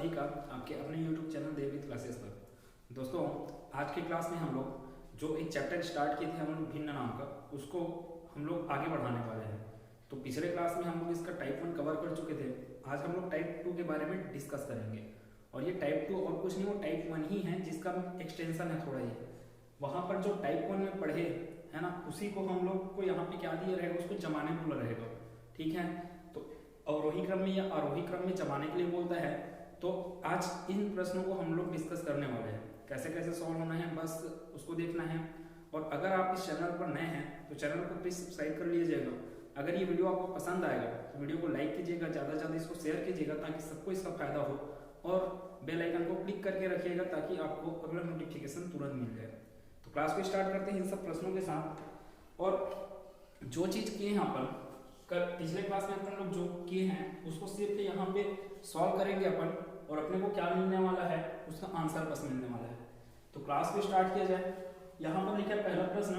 सभी का आपके अपने YouTube चैनल देवविद क्लासेस पर। दोस्तों, आज की क्लास में हम लोग जो एक चैप्टर स्टार्ट किए थे हम लोग भिन्न नाम का, उसको हम लोग आगे बढ़ाने वाले हैं। तो पिछले क्लास में हम लोग इसका टाइप 1 कवर कर चुके थे। आज हम लोग टाइप 2 के बारे में डिस्कस करेंगे। और ये टाइप 2 और कुछ नहीं, वो टाइप 1 ही है, जिसका एक्सटेंशन है थोड़ा ये। वहाँ पर जो टाइप 1 में पढ़े है ना, उसी को हम लोग को यहाँ पे क्या दिया रहेगा, उसको जमाने बोला रहेगा। ठीक है, तो अवरोही क्रम में या आरोही क्रम में जमाने के लिए बोलता है। तो आज इन प्रश्नों को हम लोग डिस्कस करने वाले हैं, कैसे कैसे सॉल्व होना है, बस उसको देखना है। और अगर आप इस चैनल पर नए हैं तो चैनल को प्लीज सब्सक्राइब कर लीजिएगा। अगर ये वीडियो आपको पसंद आएगा तो वीडियो को लाइक कीजिएगा, ज़्यादा से ज़्यादा इसको शेयर कीजिएगा ताकि सबको इसका फायदा हो। और बेल आइकन को क्लिक करके रखिएगा ताकि आपको अगला नोटिफिकेशन तुरंत मिल जाए। तो क्लास को स्टार्ट करते हैं इन सब प्रश्नों के साथ। और जो चीज़ किए हैं अपन पिछले क्लास में अपन लोग जो किए हैं उसको सिर्फ यहाँ पे सॉल्व करेंगे अपन, और अपने को क्या मिलने वाला है उसका आंसर बस मिलने वाला है। तो क्लास को स्टार्ट किया जाए। यहाँ पर लिखा है पहला प्रश्न,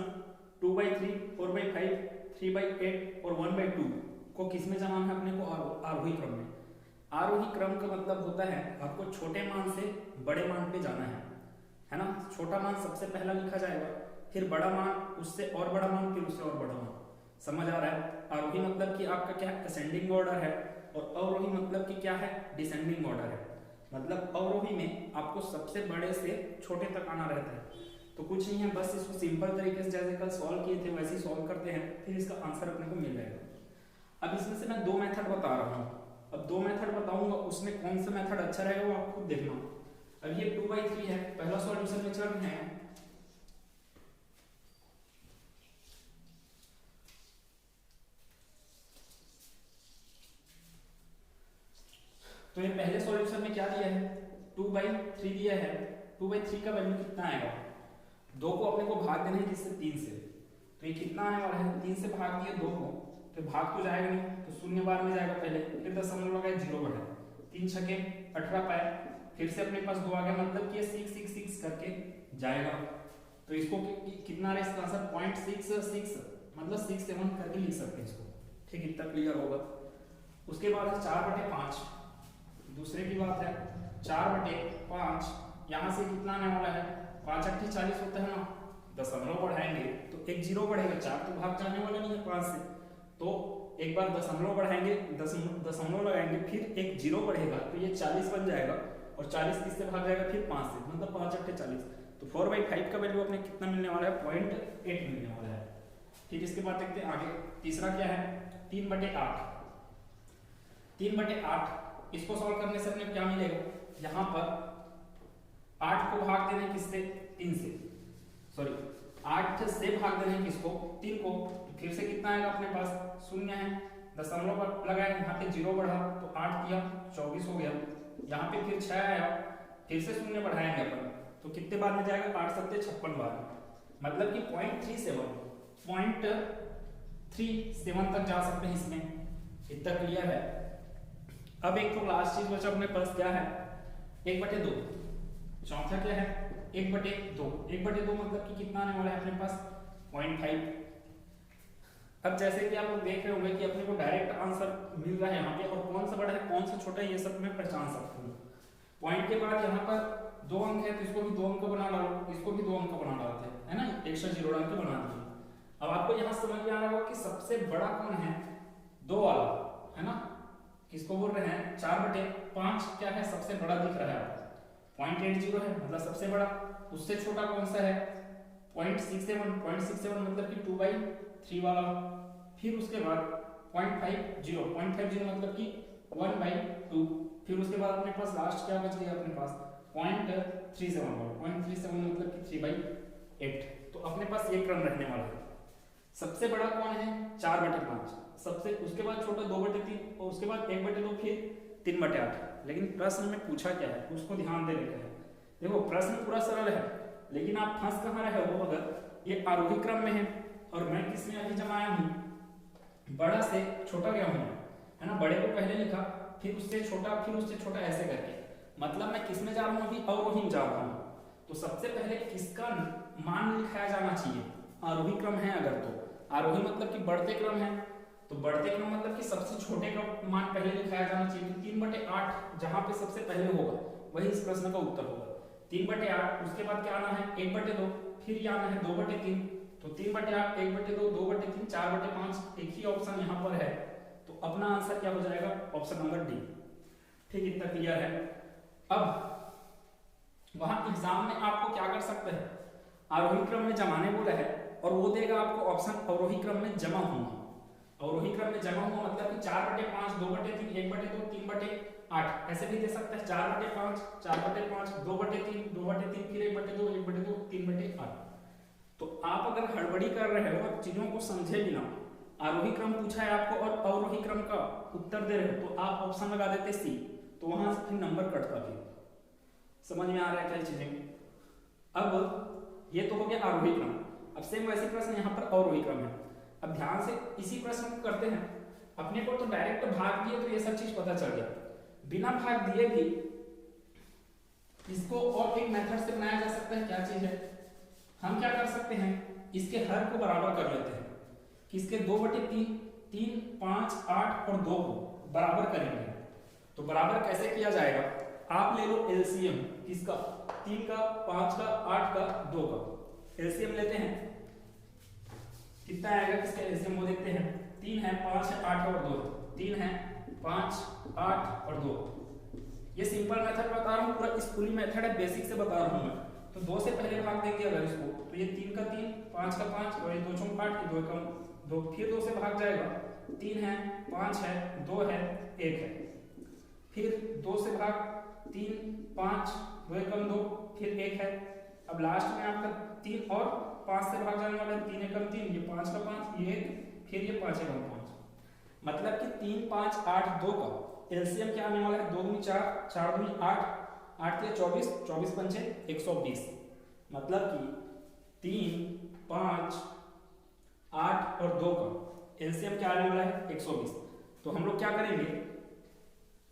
2/3, 4/5, 3/8 और 1/2 को किस में जमाना है अपने को? आरोही क्रम में। आरोही क्रम का मतलब होता है आपको छोटे मान से बड़े मान पे जाना है ना। छोटा मान सबसे पहला लिखा जाएगा, फिर बड़ा मान, उससे और बड़ा मान, फिर उससे और बड़ा मान। समझ आ रहा है? आरोही मतलब कि आपका क्या है, असेंडिंग ऑर्डर है, और अवरोही मतलब कि क्या है, डिसेंडिंग ऑर्डर है। मतलब अवरोही में आपको सबसे बड़े से छोटे तक आना रहता है। तो कुछ नहीं है, बस इसको सिंपल तरीके से जैसे कल सॉल्व किए थे वैसे ही सॉल्व करते हैं, फिर इसका आंसर अपने को मिल जाएगा। अब इसमें से मैं 2 मेथड बता रहा हूँ। अब 2 मेथड बताऊंगा, उसमें कौन सा मेथड अच्छा रहेगा वो आप खुद देखना। अब ये 2/3 है, पहला सॉल्यूशन में चल रहे हैं। तो ये पहले सॉल्यूशन में क्या दिया है, 2/3 दिया है। 2/3 का वैल्यू कितना आएगा? 2 को अपने को भाग देना है किससे? 3 से। तो ये कितना आने वाला है? 3 से भाग दिया 2 को, तो भाग तो जाएगा नहीं, तो शून्य बार में जाएगा पहले, फिर दशमलव लगाए, 0 बढ़ा, 3 छके 18 पाए, फिर से अपने पास 2 आ गया, मतलब कि 6 करके जाएगा। तो इसको कितना रहा इसका आंसर? 0.66, मतलब 67 करके लिख सकते हैं इसको। ठीक, इतना क्लियर होगा। उसके बाद है 4/5। दूसरे की बात है 4/5, यहाँ से कितना आने वाला है? 5 8 40 होता है ना, दशमलव बढ़ाएंगे तो एक 0 बढ़ेगा, 4 तो भाग जाने वाला नहीं है 5 से, तो एक बार दशमलव बढ़ाएंगे, दशमलव लगाएंगे, फिर एक 0 बढ़ेगा, तो ये 40 बन जाएगा, और 40 किससे भाग जाएगा? फिर 5 से, मतलब 5 8 40। तो 4/5 का वैल्यू अपने कितना मिलने वाला है? 0.8 मिलने वाला है। ठीक, इसके बाद देखते हैं आगे। तीसरा क्या है? 3/8। 3/8 इसको सॉल्व करने से अपने क्या मिलेगा? यहाँ पर 8 को भाग देना है किससे? 3 से, सॉरी 8 से भाग देना है किसको? 3 को। तो फिर से कितना आएगा अपने पास? 0 है, दशमलव लगाए, यहाँ पे 0 बढ़ा, तो 8 किया 24 हो गया, यहाँ पे फिर 6 आया, फिर से 0 बढ़ाएंगे अपन, तो कितने बार में जाएगा? 8 7 56 बार, मतलब कि 0.37 तक जा सकते हैं इसमें। इतना क्लियर है? अब एक तो लास्ट चीज बचा अपने पास, क्या है? 1/2। चौथा क्या है? 1/2। 1/2 मतलब कि कितना आने वाला है अपने पास? 0.5। अब जैसे कि आप लोग देख रहे होंगे कि अपने को डायरेक्ट आंसर मिल रहा है यहाँ पे, और कौन सा बड़ा है कौन सा छोटा है ये सब मैं पहचान सकता हूँ। पॉइंट के बाद यहाँ पर 2 अंक है, तो इसको भी 2 अंक बना डालो, इसको भी 2 अंक बना डालते हैं, है ना, एक्स्ट्रा 0 डाल के बना दीजिए। अब आपको यहाँ समझ में आ रहा होगा कि सबसे बड़ा कौन है? 2 वाला, है ना। किसको बोल रहे हैं? 4/5 क्या है? सबसे बड़ा दिख रहा है, 0.80 है, मतलब सबसे बड़ा। उससे छोटा कौन सा है? 0.67 मतलब कि 2/3 वाला। फिर उसके बाद 0.50 मतलब कि 1/2। फिर उसके बाद अपने पास लास्ट क्या बच गया अपने पास? 0.37 वाला। 0.37 मतलब कि 3/8। तो अपने पास ये क्रम रहने वाला है। सबसे बड़ा कौन है? 4/5, सबसे उसके बाद छोटा 2/3, और उसके बाद 1/2, फिर 3/8। लेकिन प्रश्न में पूछा क्या है उसको ध्यान देने का है। देखो प्रश्न पूरा सरल है, लेकिन आप फंस कहाँ रहे हो? अगर ये आरोही क्रम में है और मैं किसमें अभी जमाया हूँ? बड़ा से छोटा गया हूँ, है ना। बड़े को पहले लिखा, फिर उससे छोटा, फिर उससे छोटा, ऐसे करके, मतलब मैं किसमें जा रहा हूँ अभी? अवरोही में जा रहा हूँ। तो सबसे पहले किसका मान लिखाया जाना चाहिए? आरोही क्रम है अगर, तो आरोही मतलब कि बढ़ते क्रम है, तो बढ़ते क्रम मतलब कि सबसे छोटे का मान पहले लिखाया जाना चाहिए। 3/8 जहां पे सबसे पहले होगा वही इस प्रश्न का उत्तर होगा। 3/8, उसके बाद क्या आना है 1/2, फिर ये आना है 2/3। तो 3/8, 1/2, 2/3, 4/5, एक ही ऑप्शन यहाँ पर है। तो अपना आंसर क्या हो जाएगा, ऑप्शन नंबर डी। ठीक, इतना क्लियर है। अब वहां एग्जाम में आपको क्या कर सकते हैं, आरोही क्रम में जमाने बोला है और वो देगा आपको ऑप्शन अवरोही क्रम में जमा होना। अवरोही क्रम में जमा हुआ मतलब कि 4/5, 2/3, 1/2, 3/8 ऐसे भी दे सकता है। 4/5, 4/5, 2/3, 2/3, फिर 1/2, 1/2, 3/8। तो आप अगर हड़बड़ी कर रहे हो और चीजों को समझे बिना आरोही क्रम पूछा है आपको और अवरोही क्रम का उत्तर दे रहे हो तो आप ऑप्शन लगा देते सी, तो वहां से फिर नंबर कटता। फिर समझ में आ रहा है क्या चीजें। अब ये तो हो गया आरोही क्रम। अब सेम वैसे प्रश्न यहाँ पर अवरोही क्रम है। अब ध्यान से इसी प्रश्न को करते हैं। अपने को तो डायरेक्ट भाग दिए तो ये सब चीज पता चल गया, बिना भाग दिए भी इसको और एक मेथड से बनाया जा सकता है। क्या चीज है, हम क्या कर सकते हैं, इसके हर को बराबर कर लेते हैं। किसके 2/3, 3, 5, 8 और 2 को बराबर करेंगे। तो बराबर कैसे किया जाएगा, आप ले लो एलसीएम किसका, 3 का, 5 का, 8 का, 2 का एलसीएम लेते हैं। कितना आएगा किसका एलसीएम वो देखते हैं। 3 है, 5 है, 8 है और 2 है। 3 है, 5, 8 और 2। ये सिंपल मेथड बता रहा हूँ, पूरा स्कूली मेथड है, बेसिक से बता रहा हूँ मैं। तो 2 से पहले भाग देंगे अगर इसको, तो ये 3 का 3, 5 का 5 और ये 2 चौक 8, ये 2 कम 2, फिर 2 से भाग जाएगा। 3 है, 5 है, 2 है, 1 है। फिर 2 से भाग 3, 5, 2 कम 2, फिर 1 है। अब लास्ट में आपका 3 और 5 से भाग जाने वाला है। 3 एकम 3, ये 5 का 5, ये 1, फिर ये 5 एकम 5। मतलब कि 3, 5, 8, 2 का एलसीएम क्या आने वाला है, 2 दूनी 4, 4 दूनी 8, 8 के 24, 24 पंचे 120। मतलब कि 3, 5, 8 और 2 का एलसीएम क्या आने वाला है 120। तो हम लोग क्या करेंगे,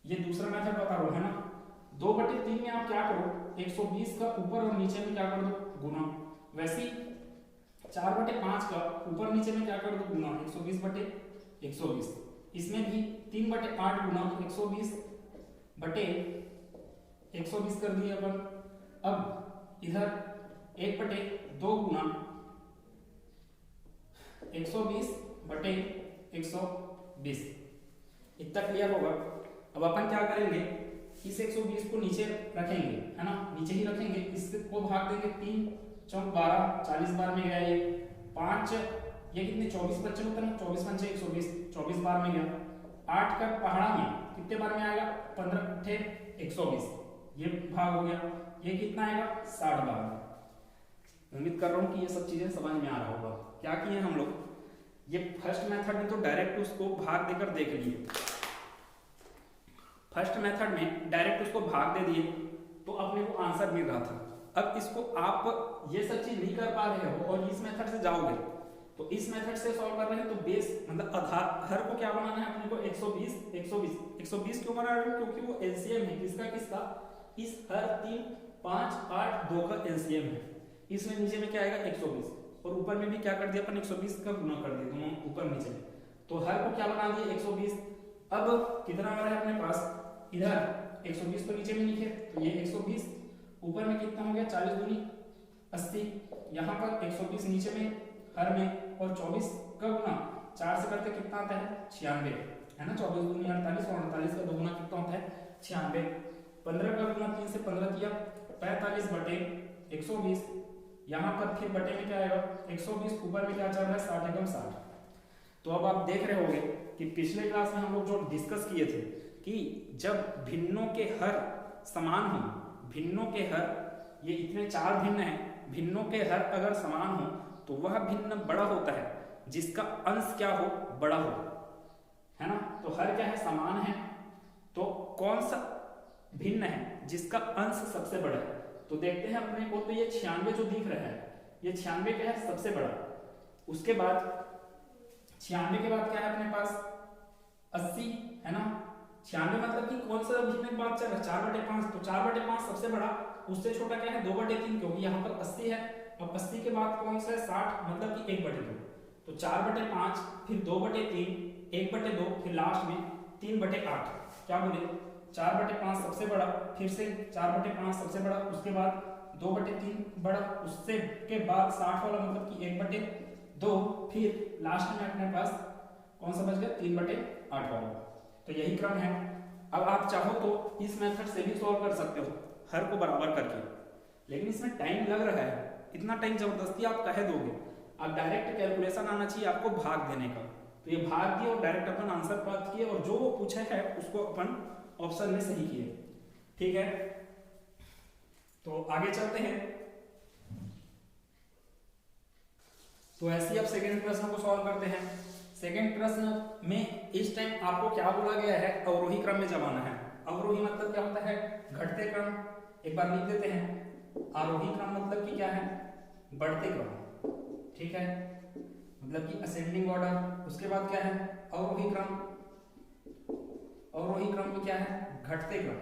ये दूसरा मेथड बता रहा हूं है ना। 2/3 में आप क्या करो, 120 का ऊपर और नीचे में क्या कर दो गुना। वैसे ही 4/5 का ऊपर नीचे में क्या कर दो गुना, 120/120। इसमें भी 3/8 गुना 120/120 कर दिए अपन। अब इधर 1/2 गुना 120/120। इतना क्लियर होगा। अब अपन क्या करेंगे, इस 120 को नीचे रखेंगे है ना, नीचे ही रखेंगे। इसको भाग देंगे 3 चौक 12, 40 बार में गया ये 5, ये कितने 24 बच्चे होते हैं ना, 24 पंचे 120, 24 बार में गया। 8 का पहाड़ा में कितने बार में आएगा, 15 × 120, ये भाग हो गया। ये कितना आएगा 60 बार में। उम्मीद कर रहा हूँ कि ये सब चीजें समझ में आ रहा होगा। क्या किए हम लोग, ये फर्स्ट मेथड में तो डायरेक्ट उसको भाग देकर देख लिए। फर्स्ट मेथड में डायरेक्ट उसको भाग दे दिए तो अपने को आंसर मिल रहा था। अब इसको आप ये सब चीज नहीं कर पा रहे हो और इस मेथड से जाओगे, तो इस मेथड से सॉल्व कर रहे हैं तो बेस मतलब आधार हर को क्या बनाना है अपने को 120 120 120 क्यों बना रहे हो, क्योंकि वो एलसीएम है किसका किसका, इस हर 3 5 8 2 का एलसीएम है। इसमें नीचे में क्या आएगा 120 और ऊपर में भी क्या कर दिया अपन 120 का गुना कर दिया दोनों ऊपर नीचे में, तो हर को क्या बना दिया 120। अब कितना आ रहा है अपने पास, इधर 120 तो नीचे में लिखे तो ये 120, ऊपर में कितना हो गया 40 दूनी 80, यहाँ पर 120 नीचे में हर में और 24 का गुना 4 से करते कितना आता है 96 है ना, 24 दूनी 48 और 48 का दोगुना कितना होता है 96। 15 का गुना 3 से 15 किया 45/120, यहाँ पर फिर बटे में क्या आएगा 120, ऊपर में क्या चल रहा है 60 एकम 60। तो अब आप देख रहे होंगे कि पिछले क्लास में हम लोग जो डिस्कस किए थे कि जब भिन्नों के हर समान हो, भिन्नों के हर ये इतने 4 भिन्न हैं, भिन्नों के हर अगर समान हो तो वह भिन्न बड़ा होता है जिसका अंश क्या हो बड़ा हो, है ना। तो हर क्या है समान है, तो कौन सा भिन्न है जिसका अंश सबसे बड़ा है। तो देखते हैं अपने को, तो ये 96 जो दिख रहा है ये 96 क्या है सबसे बड़ा। उसके बाद 96 के बाद क्या है अपने पास 80 है ना। 96 मतलब कि कौन सा भिन्न की बात चल रहा है 4/5, तो 4/5 सबसे बड़ा, उससे छोटा क्या है 2/3 क्योंकि यहाँ पर 80 है। अब 80 के बाद कौन सा है 60 मतलब कि 1/2, तो 4/5 फिर 2/3 1/2, फिर लास्ट में 3/8। क्या बोले 4/5 सबसे बड़ा, फिर से 4/5 सबसे बड़ा, उसके बाद 2/3 बड़ा, उससे के बाद 60 वाला मतलब कि 1/2, फिर लास्ट में अपने पास कौन सा बच गया 3/8 वाला। तो यही क्रम है। अब आप चाहो तो इस मेथड से भी सॉल्व कर सकते हो हर को बराबर करके, लेकिन इसमें टाइम लग रहा है। इतना टाइम जबरदस्ती आप कहे दोगे? अब डायरेक्ट कैलकुलेशन आना चाहिए आपको भाग देने का। तो ये भाग दिए और डायरेक्ट अपन आंसर प्राप्त किए, और जो वो पूछा है उसको अपन ऑप्शन में सही किए। ठीक है, तो आगे चलते हैं। तो ऐसे ही अब सेकेंड प्रश्न को सॉल्व करते हैं। सेकेंड प्रश्न में इस टाइम आपको क्या बोला गया है, अवरोही क्रम में जमाना है। अवरोही मतलब क्या होता है, घटते क्रम। एक बार लिख देते हैं, आरोही क्रम मतलब कि क्या है, बढ़ते क्रम। ठीक है, मतलब कि असेंडिंग ऑर्डर। उसके बाद क्या है, अवरोही क्रम। अवरोही क्रम में क्या है, घटते क्रम।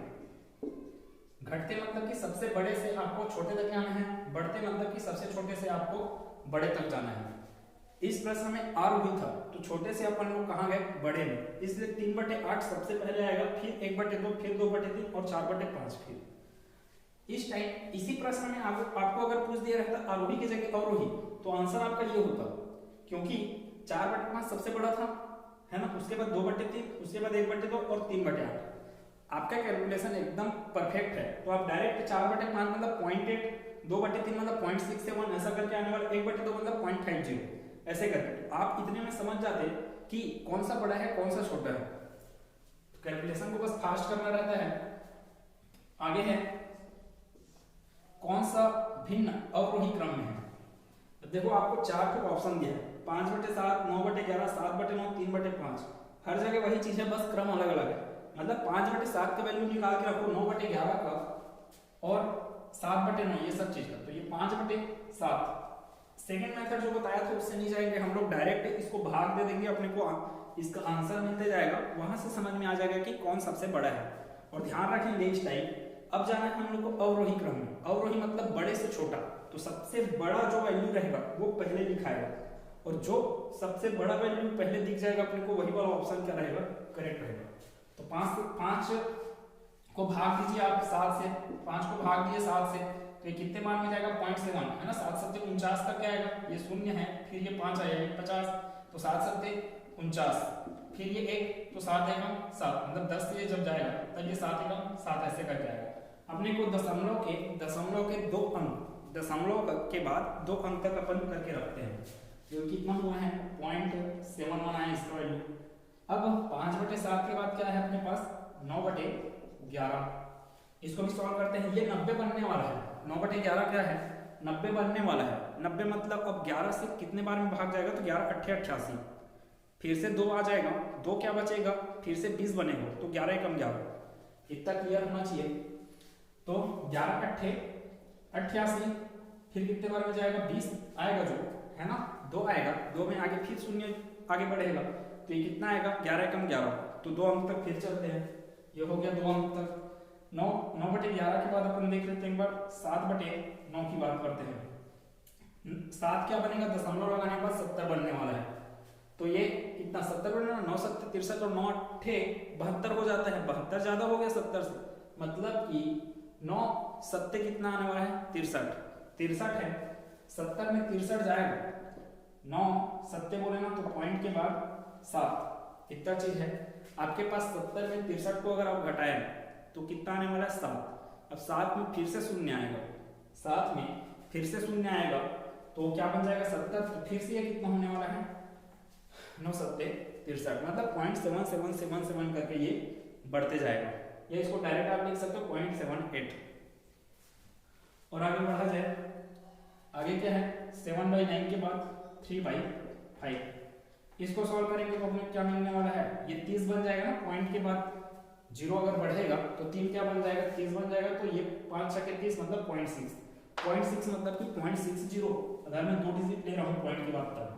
घटते मतलब कि सबसे बड़े से आपको छोटे तक जाना है, बढ़ते मतलब कि सबसे छोटे से आपको बड़े तक जाना है। इस प्रश्न में आरोही था, तो छोटे से अपन लोग कहाँ गए, बड़े में, इसलिए 3/8 सबसे पहले आएगा, फिर 1/2, फिर 2/3 और 4/5। फिर इस टाइम इसी प्रश्न में आपको अगर पूछ दिया रहता आरोही की जगह अवरोही, तो आंसर आपका ये होता, क्योंकि 4/5 सबसे बड़ा था, है ना, उसके बाद 2/3, उसके बाद 1/2 और 3/8। आपका कैलकुलेशन एकदम परफेक्ट है। तो आप डायरेक्ट 4/5 मतलब 0.8, 2/3 मतलब 0.671, ऐसा करके आने वाला, 1/2 मतलब 0.50, ऐसे करके। तो आप इतने में समझ जाते कि कौन सा बड़ा है कौन सा छोटा है। कैलकुलेशन को बस फास्ट करना रहता है। आगे है, कौन सा भिन्न अवरोही क्रम में है। तो देखो आपको 4 ऑप्शन दिया है, 5/7, 9/11, 7/9, 3/5। हर जगह वही चीज है, बस क्रम अलग अलग है। मतलब 5/7 का वैल्यू निकाल के रखो, 9/11 का और 7/9 ये सब चीज का, तो ये 5/7। सेकेंड मेथड जो बताया था उससे नहीं जाएंगे हम लोग, डायरेक्ट इसको भाग दे देंगे, अपने को इसका आंसर मिलते जाएगा, वहां से समझ में आ जाएगा कि कौन सबसे बड़ा है। और ध्यान रखेंगे इस टाइम अब जाना है हम लोग को अवरोही क्रम में। अवरोही मतलब बड़े से छोटा, तो सबसे बड़ा जो वैल्यू रहेगा वो पहले लिखाएगा, और जो सबसे बड़ा वैल्यू पहले दिख जाएगा अपने को, वही वाला ऑप्शन क्या रहेगा, करेक्ट रहेगा। तो 5 को भाग दीजिए आप 7 से, 5 को भाग दिए 7 से, तो ये कितने मान में जाएगा, 0.7 है ना। 7 7 49 का क्या आएगा, ये 0 है, फिर ये 5 आएगा 50, तो 7 7 49, फिर ये 1, तो 7 एकम 7, मतलब 10 से ये जब जाएगा तब ये 7 एकम 7 ऐसे करके आएगा। अपने को दशमलव के 2 अंक, दशमलव के बाद 2 अंक तक अपन करके रखते हैं, जो कितना हुआ है 0.71 है इसका वैल्यू। अब 5/7 के बाद क्या है अपने पास, 9/11। इसको भी सॉल्व करते हैं। ये 90 बनने वाला है, 9/11 क्या है, 90 बनने वाला है। 90 मतलब अब 11 से कितने बार में भाग जाएगा, तो 11 × 8 = 88, फिर से 2 आ जाएगा, 2 क्या बचेगा, फिर से 20 बनेगा, तो 11 एकम 11। इतना क्लियर होना चाहिए। तो 11 × 8 = 88, फिर कितने बार में जाएगा, 20 आएगा जो है ना, 2 आएगा, 2 में आगे फिर 0 आगे बढ़ेगा, तो ये कितना आएगा, 11 एकम 11, तो 2 अंक तक फिर चलते हैं। ये हो गया 2 अंक तक। 9/11 के बाद अपन देख लेते हैं एक बार 7/9 की बात करते हैं। 7 क्या बनेगा, दशमलव लगाने के बाद 70 बनने वाला है, तो ये कितना 70 बनेगा, 9 7 63 और 9 8 72 हो जाता है। 72 ज्यादा हो गया 70 से, मतलब कि 9 7 कितना आने वाला है, 63 है। 70 में 63 जाएगा, 9 7 बोले ना, तो पॉइंट के बाद 7, कितना चीज है आपके पास। 70 में 63 को अगर आप घटाएं तो कितना आने वाला है, 7। अब 7 में फिर से 0 आएगा, 7 में फिर से 0 आएगा, तो क्या बन जाएगा 70, तो फिर से ये कितना होने वाला है, 9 7 63, मतलब 0.7777 करके ये बढ़ते जाएगा। या इसको डायरेक्ट आप लिख सकते हो 0.78। और आगे बढ़ा जाए, आगे क्या है, 7/9 के बाद 3/5। इसको सॉल्व करेंगे तो अपने क्या मिलने वाला है, ये 30 बन जाएगा ना, पॉइंट के बाद 0 अगर बढ़ेगा तो 3 क्या बन जाएगा, 30 बन जाएगा, तो ये 5 × 30 मतलब 0.6, 0.6 मतलब कि 0.60। अगर मैं 2 डिजिट ले रहा हूँ पॉइंट की बात कर रहा हूँ।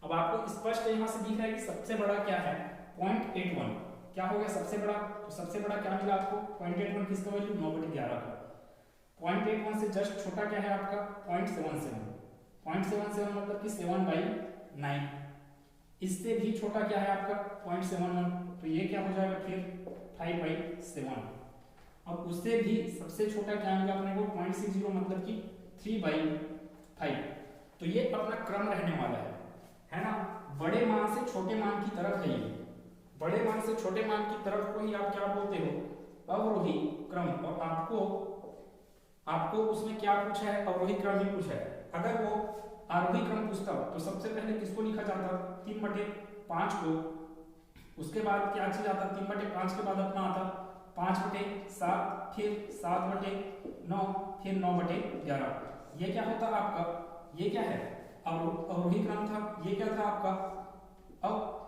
अब आपको स्पष्ट यहाँ से दिख रहा है कि सबसे बड़ा क्या है, 0.81। क्या हो गया सबसे बड़ा, तो सबसे बड़ा क्या मिला आपको, 0.81 किसका वैल्यू, 9/11 का। 0.81 से जस्ट छोटा क्या है आपका, 0.77 मतलब कि 7/9। इससे भी छोटा क्या है आपका 0.71, तो ये क्या हो जाएगा फिर 5/7। अब उससे भी सबसे छोटा क्या मिला अपने को 0.60 मतलब कि 3/5। तो ये अपना क्रम रहने वाला है ना। बड़े मान से छोटे मान की तरफ है ये, बड़े मान से छोटे मान की तरफ को ही आप क्या बोलते हो, अवरोही क्रम। और आपको उसमें क्या पूछा है, अवरोही क्रम ही पूछा है। अगर वो आरोही क्रम पूछता तो सबसे पहले किसको लिखा जाता 3/5 को, उसके बाद क्या चीज आता 3/5 के बाद अपना आता 5/7, फिर 7/9, फिर 9/11। ये क्या होता आपका, ये क्या है अवरोही क्रम था। ये क्या था आपका, अब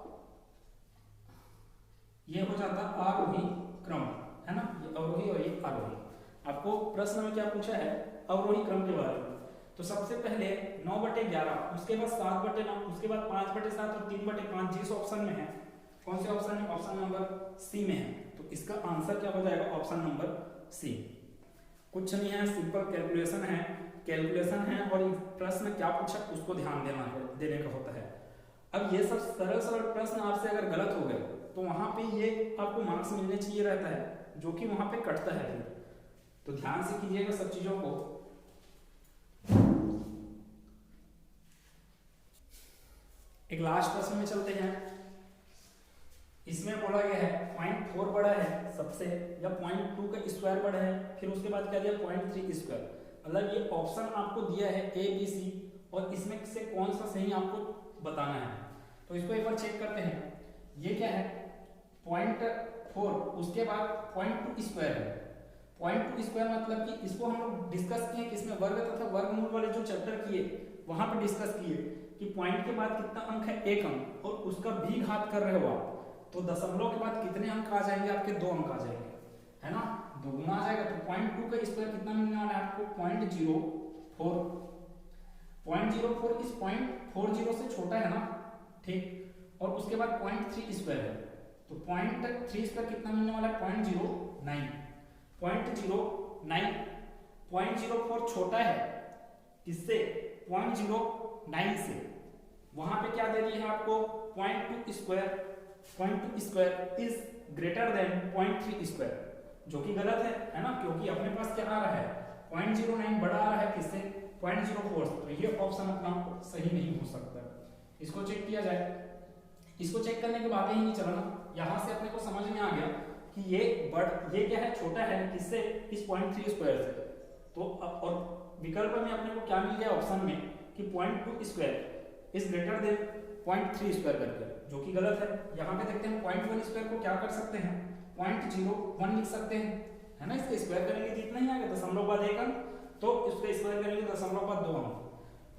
ये हो जाता आरोही क्रम, है ना। ये अवरोही और ये आरोही। आपको प्रश्न में क्या पूछा है, अवरोही क्रम के बारे में। तो सबसे पहले 9/11, उसके बाद 7/9, उसके बाद 5/7 और 3/5 जिस ऑप्शन में है, कौन से ऑप्शन में, ऑप्शन नंबर सी में है। तो इसका आंसर क्या हो जाएगा, ऑप्शन नंबर सी। कुछ नहीं है, सिंपल कैलकुलेशन है और प्रश्न क्या पूछा उसको ध्यान देने का होता है। अब ये सब सरल प्रश्न आपसे अगर गलत हो गए तो वहां पे ये आपको मार्क्स मिलने चाहिए रहता है, जो कि वहां पे कटता है फिर। तो ध्यान से कीजिएगा सब चीजों को। एक लास्ट प्रश्न में चलते हैं। इसमें बोला गया है 0.4 बड़ा है सबसे, या 0.2 का स्क्वायर बड़ा है, फिर उसके बाद क्या दिया 0.3 स्क्वायर। मतलब ये ऑप्शन आपको दिया है A, B, C, और इसमें से कौन सा सही आपको बताना है। तो इसको एक बार चेक करते हैं। ये क्या है 0.4, उसके बाद 0.2 स्क्वायर है। 0.2 स्क्वायर मतलब कि इसको हम लोग डिस्कस किए किसमें, वर्ग तथा वर्गमूल वाले जो चैप्टर किए वहां पे डिस्कस किए कि पॉइंट के बाद कितना अंक है, 1 अंक, और उसका भी घात कर रहे हो आप, तो दशमलव के बाद कितने अंक आ जाएंगे आपके, 2 अंक आ जाएंगे, है ना, 2 गुना आ जाएगा। तो 0.2 का स्क्वायर कितना मिलने वाला है आपको 0.04। 0.04 इस 0.40 से छोटा है ना, ठीक। और उसके बाद 0.3 स्क्वायर है, तो 0.3 स्क्वायर कितना मिलने वाला है 0.09। 0.04 छोटा है किससे, 0.09 से। वहां पे क्या दे दिया है आपको 0.2 square is greater than 0.3 square, जो कि गलत है ना, क्योंकि अपने पास क्या आ रहा है 0.09 बड़ा आ रहा है किससे 0.04। तो ये ऑप्शन अपना सही नहीं हो सकता। इसको चेक किया जाए। इसको चेक करने के बाद ही नहीं चला ना, यहां से अपने को समझ में आ गया कि ये क्या है, छोटा है किससे, इस 0.3 स्क्वायर से। तो अब और विकल्प में अपने को क्या मिल गया ऑप्शन में कि 0.2 square is greater than 0.3 square करके, जो कि गलत है। यहाँ पे देखते हैं 0.1 स्क्वायर को क्या कर सकते हैं 0.01 लिख सकते हैं, है ना। इसका स्क्वायर करेंगे तो इतना ही आ गया, दशमलव बाद 1 अंक, तो इसका स्क्वायर करेंगे दशमलव बाद 2 अंक।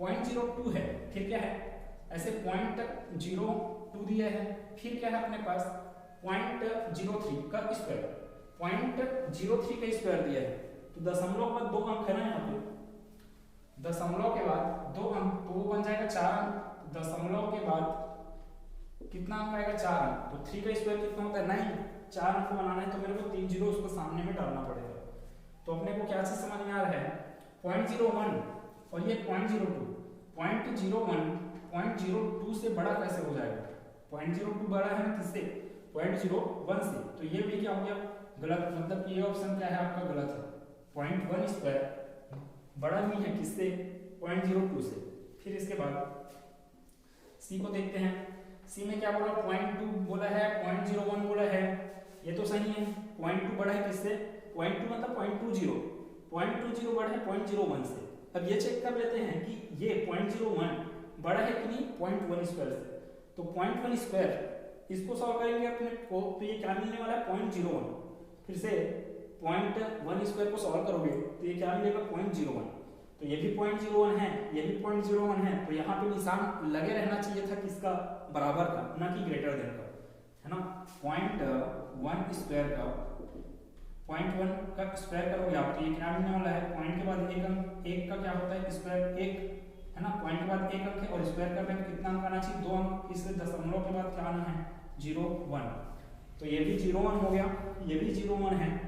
0.02 है, फिर क्या है ऐसे 0.02 दिया है, फिर क्या है अपने पास 0.03 का स्क्वायर, 0.03 का स्क्वायर दिया है, तो दशमलव के बाद 2 अंक है ना यहाँ पे, दशमलव के बाद 2 अंक, तो वो बन जाएगा 4 अंक। दशमलव के बाद कितना अंक आएगा 4 अंक, तो 3 का स्क्वायर कितना होता है 9। 4 अंक बनाना है तो मेरे को 3 जीरो उसको सामने में डालना पड़ेगा। तो अपने को क्या चीज समझ में आ रहा है 0.01 और ये 0.02, 0.02 से बड़ा कैसे हो जाएगा, 0.02 बड़ा है ना किससे 0.01 से, तो ये भी क्या हो गया गलत, मतलब ये ऑप्शन क्या है आपका गलत है। 0.1 स्क्वायर बड़ा भी है किससे 0.02 से। फिर इसके बाद सी को देखते हैं। सी में क्या बोला 0.2 बोला है, 0.01 बोला है, ये तो सही है। 0.2 बड़ा है किससे 0.2 मतलब 0.20, 0.20 बड़ा है 0.01 से। अब ये चेक कर लेते हैं कि ये 0.01 बड़ा है कि नहीं 0.1 स्क्वायर से। तो 0.1 स्क्वायर इसको सॉल्व करेंगे अपने को, तो ये क्या मिलने वाला है 0.01। फिर से 0.1 स्क्वायर को सॉल्व करोगे तो ये क्या मिलेगा 0.01। तो ये भी 0.01 है, ये भी 0.01 है, तो यहाँ पे निशान लगे रहना चाहिए था किसका बराबर का, ना कि ग्रेटर देन का, है ना। 0.1 स्क्वायर का 0.1 का स्क्वायर करोगे आप तो ये क्या मिलने वाला है, पॉइंट के बाद 1 अंक, 1 का क्या होता है स्क्वायर 1, है ना। पॉइंट के बाद 1 अंक है और स्क्वायर कर रहे हैं तो कितना अंक आना चाहिए 2 अंक, इसलिए दशमलव के बाद क्या आना है 0.1। तो ये भी 0.1 हो गया, ये भी 0.1 है,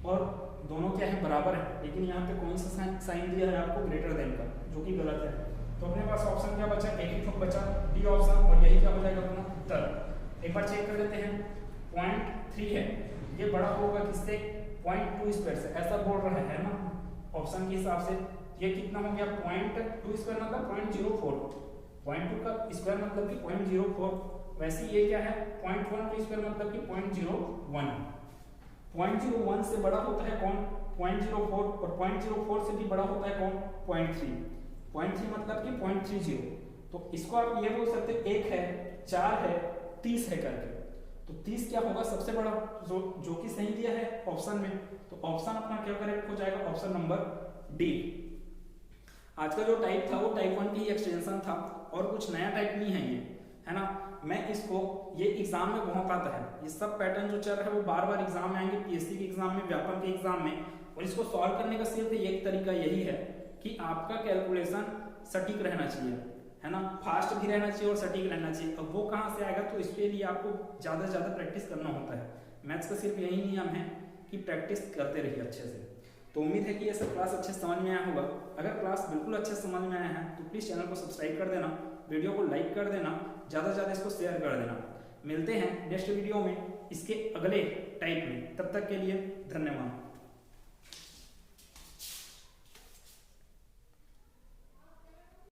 और दोनों क्या है बराबर है। लेकिन यहाँ पे कौन सा साइन दिया है आपको ग्रेटर देन का, जो कि गलत है। तो अपने पास ऑप्शन क्या बचा, एक ही तो बचा डी ऑप्शन, और यही क्या हो जाएगा अपना उत्तर। एक बार चेक कर लेते हैं, 0.3 है, ये बड़ा होगा किससे, 0.2 स्क्वायर से, ऐसा बोल रहा है ना ऑप्शन के हिसाब से। ये कितना हो गया, 0.2 स्क्वायर मतलब 0.04, 0.2 का स्क्वायर मतलब कि 0.04। वैसे ये क्या है, 0.1 स्क्वायर मतलब कि 0.01, 0.01 से बड़ा होता है कौन, 0.04, और 0.04 से भी बड़ा होता है कौन, 0.3, 0.3 मतलब कि 0.30। तो इसको आप ये बोल सकते हैं 1 है, 4 है, 30 है करके। तो 30 क्या होगा सबसे बड़ा, जो कि सही दिया है ऑप्शन में। तो ऑप्शन अपना क्या करेक्ट हो जाएगा, ऑप्शन नंबर डी। आज का जो टाइप था वो टाइप 1 की एक्सटेंशन था, और कुछ नया टाइप नहीं है ये, है ना। मैं इसको, ये एग्जाम में बहुत आता है, ये सब पैटर्न जो चल रहा है वो बार बार एग्जाम में आएंगे, पीएससी के एग्जाम में, व्यापम के एग्जाम में। और इसको सॉल्व करने का सिर्फ एक तरीका यही है कि आपका कैलकुलेशन सटीक रहना चाहिए, है ना, फास्ट भी रहना चाहिए और सटीक रहना चाहिए। अब वो कहाँ से आएगा, तो इसके लिए आपको ज़्यादा से ज़्यादा प्रैक्टिस करना होता है। मैथ्स का सिर्फ यही नियम है कि प्रैक्टिस करते रहिए अच्छे से। तो उम्मीद है कि ये सब क्लास अच्छे समझ में आया होगा। अगर क्लास बिल्कुल अच्छे समझ में आया है तो प्लीज़ चैनल को सब्सक्राइब कर देना, वीडियो को लाइक कर देना, ज़्यादा से ज़्यादा इसको शेयर कर देना। मिलते हैं नेक्स्ट वीडियो में इसके अगले टाइप में, तब तक के लिए धन्यवाद।